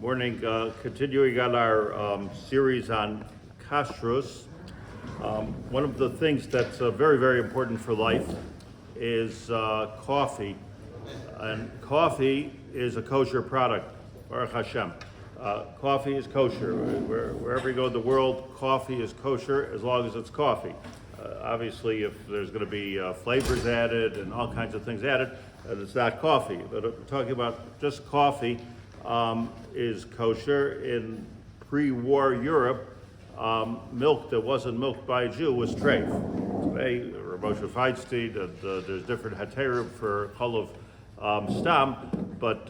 Morning. Continuing on our series on Kashrus. One of the things that's very, very important for life is coffee. And coffee is a kosher product, Baruch Hashem. Coffee is kosher. Wherever you go in the world, coffee is kosher as long as it's coffee. Obviously, if there's going to be flavors added and all kinds of things added, it's not coffee. But we're talking about just coffee. Is kosher. In pre-war Europe, milk that wasn't milked by a Jew was treif. Today, Rabbi Feinstein, there's different heterim for chol of stam, but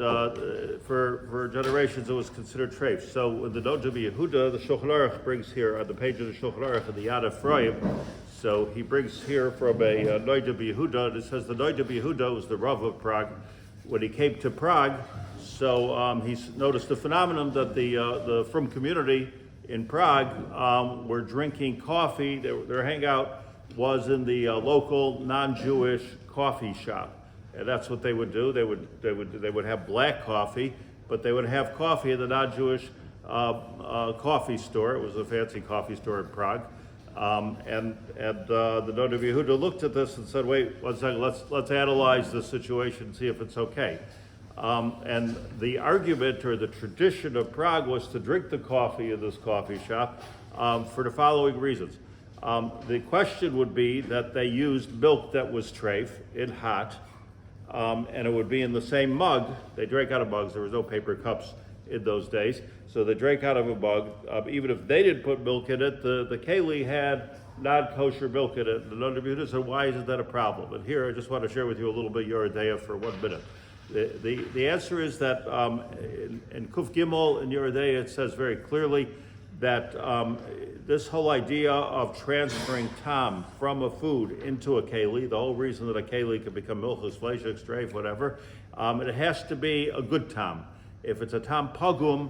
for generations it was considered treif. So in the Nodע Yehuda, the Shulchan Aruch brings here on the page of the Shulchan Aruch in the Yad Ephraim. So he brings here from a Nodע Yehuda, and it says the Nodע Yehuda was the Rav of Prague. When he came to Prague, so he's noticed the phenomenon that the Frum community in Prague were drinking coffee. Their hangout was in the local non-Jewish coffee shop, and that's what they would do. They would have black coffee, but they would have coffee in the non-Jewish coffee store. It was a fancy coffee store in Prague, and the Nodע Yehuda looked at this and said, "Wait 1 second. Let's analyze the situation and see if it's okay." And the argument or the tradition of Prague was to drink the coffee in this coffee shop for the following reasons. The question would be that they used milk that was treif in hot, and it would be in the same mug. They drank out of mugs. There was no paper cups in those days. So they drank out of a mug. Even if they didn't put milk in it, the keli had non-kosher milk in it. The Nodע Yehuda said, why isn't that a problem? And here I just want to share with you a little bit Yeridea for 1 minute. The answer is that in Kuf Gimel in Yeridea it says very clearly that this whole idea of transferring tam from a food into a keli, the whole reason that a keli can become milchus, fleishik, streif, whatever, it has to be a good tam. If it's a tam pagum,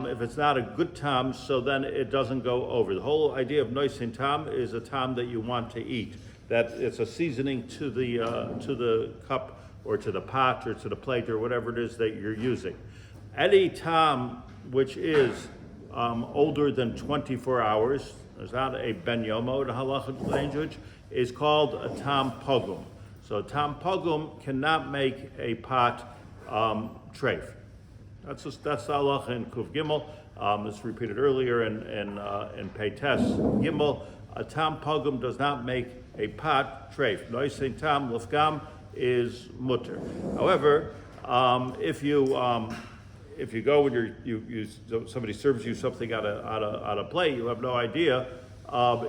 if it's not a good tam, so then it doesn't go over. The whole idea of noisin tam is a tam that you want to eat, that it's a seasoning to the cup or to the pot or to the plate or whatever it is that you're using. Any tam which is older than 24 hours, there's not a ben yomo in halachic language, is called a tam pogum. So a tam pogum cannot make a pot treif. That's the halacha in Kuf Gimel. It's repeated earlier in Peites Gimel. A tam pogum does not make a pot treif. Noisin tam lefgam is mutter. However, if you go and somebody serves you something on a plate, you have no idea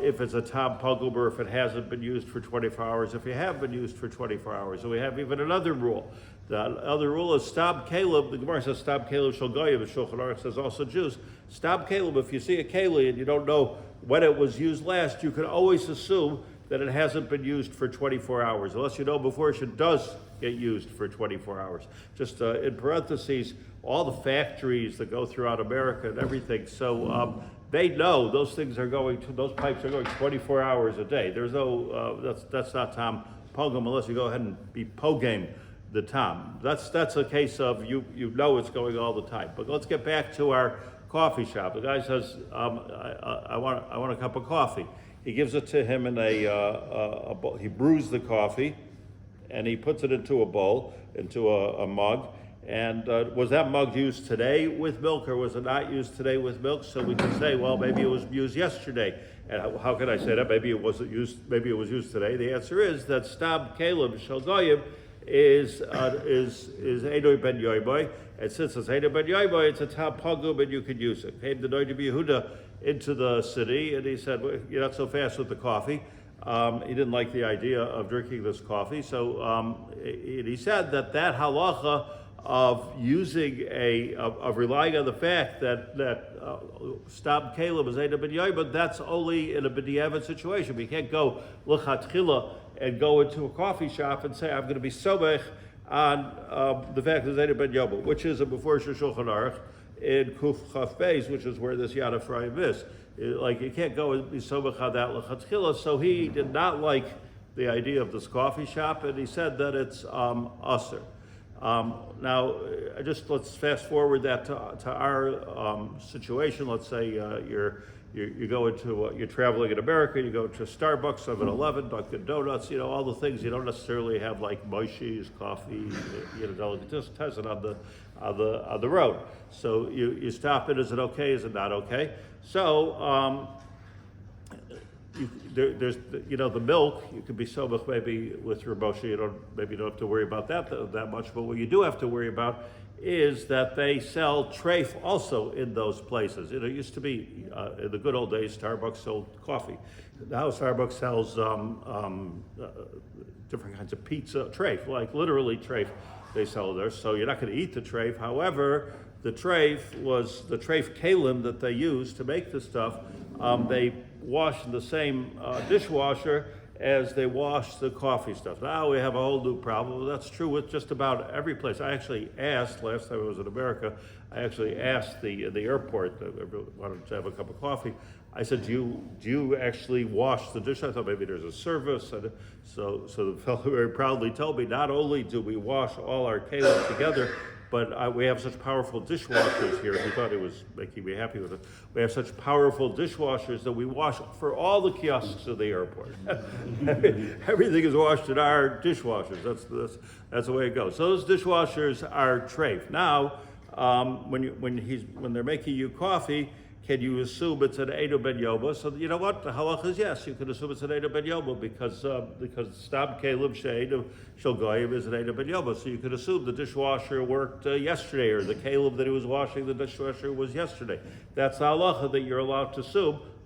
if it's a tam pogum or if it hasn't been used for 24 hours. If you have been used for 24 hours, so we have even another rule. The other rule is stab kaleb. The Gemara says stab kaleb shel goyim. The Shulchan Aruch says also Jews. Stab kaleb. If you see a keli and you don't know when it was used last, you can always assume that it hasn't been used for 24 hours, unless you know before it does get used for 24 hours. Just in parentheses, all the factories that go throughout America and everything, so they know those things are going to, those pipes are going 24 hours a day. There's no, that's not tam pogum unless you go ahead and be pogame the tam. That's a case of you know it's going all the time. But let's get back to our coffee shop. The guy says, I want a cup of coffee. He gives it to him in a bowl. He brews the coffee, and he puts it into a bowl, into a mug. And was that mug used today with milk, or was it not used today with milk? So we can say, well, maybe it was used yesterday. And how can I say that? Maybe it wasn't used. Maybe it was used today. The answer is that stab kaleb shel goyim is Eidoi ben Yoiboy, and since it's Eidoi ben Yoiboy, it's a tam pogum, and you could use it. Came the Nodע Yehuda into the city, and he said, well, you're not so fast with the coffee. He didn't like the idea of drinking this coffee, so he said that halacha of using of relying on the fact that stab kaleb is Eidoi ben Yoiboy, that's only in a b'diavad situation. We can't go l'chatchila and go into a coffee shop and say, I'm going to be somech on the fact that it's Eidoi ben Yoiboy, which is a before Shulchan Aruch in Kuf Chaf Beis, which is where this Yad Ephraim is. Like, you can't go and be somech on that l'chatchila. So he did not like the idea of this coffee shop, and he said that it's usher. Now, let's fast forward that to our situation. Let's say you're traveling in America. You go to Starbucks, 7-Eleven, Dunkin' Donuts. All the things you don't necessarily have like Moishi's coffee, delicatessen on the road. So you stop it. Is it okay? Is it not okay? So. There's the milk. You could be sobach maybe with Rabbi. You don't have to worry about that much. But what you do have to worry about is that they sell treif also in those places. It used to be in the good old days, Starbucks sold coffee. Now Starbucks sells different kinds of pizza treif, like literally treif. They sell there, so you're not going to eat the treif. However, the treif was the treif kalim that they used to make the stuff. They wash in the same dishwasher as they wash the coffee stuff. Now we have a whole new problem. That's true with just about every place. I actually asked, last time I was in America, I actually asked the airport, I wanted to have a cup of coffee. I said, do you actually wash the dish? I thought maybe there's a service. And so the fellow very proudly told me, not only do we wash all our kalim together, but we have such powerful dishwashers here. He thought it was making me happy with it. We have such powerful dishwashers that we wash for all the kiosks of the airport. Everything is washed in our dishwashers. That's the way it goes. So those dishwashers are treif. Now, when they're making you coffee, can you assume it's an Edo ben Yoba? So you know what? The halacha is yes. You can assume it's an Edo ben Yoba because Stam Kaleb She'edo Shel Goyim is an Edo ben Yoba. So you could assume the dishwasher worked yesterday, or the Kaleb that he was washing the dishwasher was yesterday. That's the halacha that you're allowed to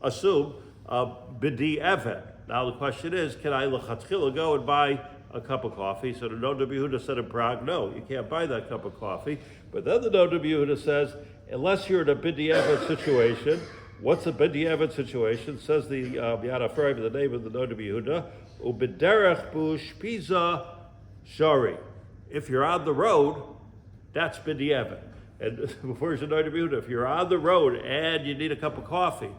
assume b'di evet. Now the question is, can I lechatchila go and buy a cup of coffee? So the Nodà Bihuda said in Prague, no, you can't buy that cup of coffee. But then the Nodà Bihuda says, unless you're in a b'di'evet situation. What's a b'di'evet situation? Says the Yaacov, the name of the Nodà Bihuda, u'b'derech b'ushpiza shari. If you're on the road, that's b'di'evet. And before the Nodà Bihuda, if you're on the road and you need a cup of coffee,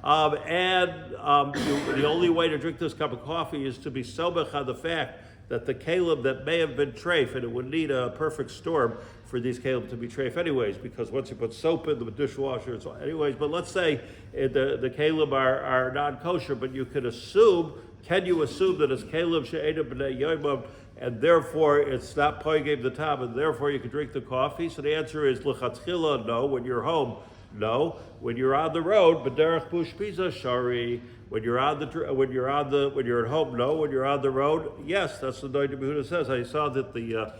the only way to drink this cup of coffee is to be sobech on the fact that the kaleb that may have been treif, and it would need a perfect storm for these kaleb to be treif anyways, because once you put soap in the dishwasher, it's anyways. But let's say the kaleb are non-kosher, but you can assume that it's kaleb she'eda b'nei yoimam, and therefore it's not poigim the tam, and therefore you can drink the coffee? So the answer is l'chatchila, no. When you're home, no. When you're on the road, b'derech b'ushpiza shari. When you're at home, no. When you're on the road, yes. That's what Nodà Bihuda says. I saw that I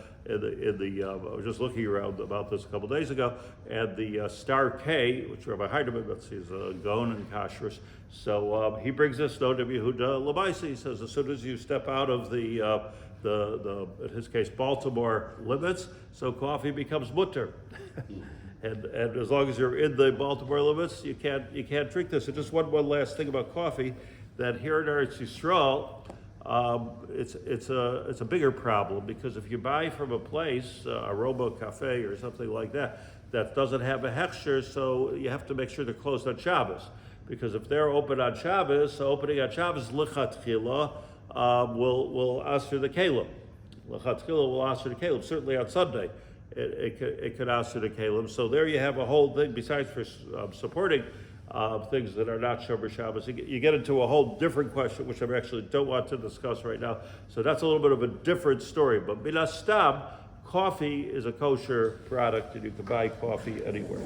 was just looking around about this a couple days ago, and the Star K, which Rabbi Heidemann, he's a Gaon and Kashrus. So he brings this Nodà Bihuda L'maisa. He says as soon as you step out of the in his case Baltimore limits, so coffee becomes mutter. And as long as you're in the Baltimore limits, you can't drink this. And just one last thing about coffee, that here in Eretz Yisrael, it's a bigger problem, because if you buy from a place, a Robo Cafe or something like that doesn't have a hechsher, so you have to make sure they're closed on Shabbos, because if they're open on Shabbos, so opening on Shabbos lichatchila will answer the kalem. Lichatchila will answer the kalem. Certainly on Sunday, it could answer the kalem. So there you have a whole thing. Besides for supporting things that are not Shomer Shabbos, you get into a whole different question, which I actually don't want to discuss right now. So that's a little bit of a different story. But Milastam, coffee is a kosher product, and you can buy coffee anywhere.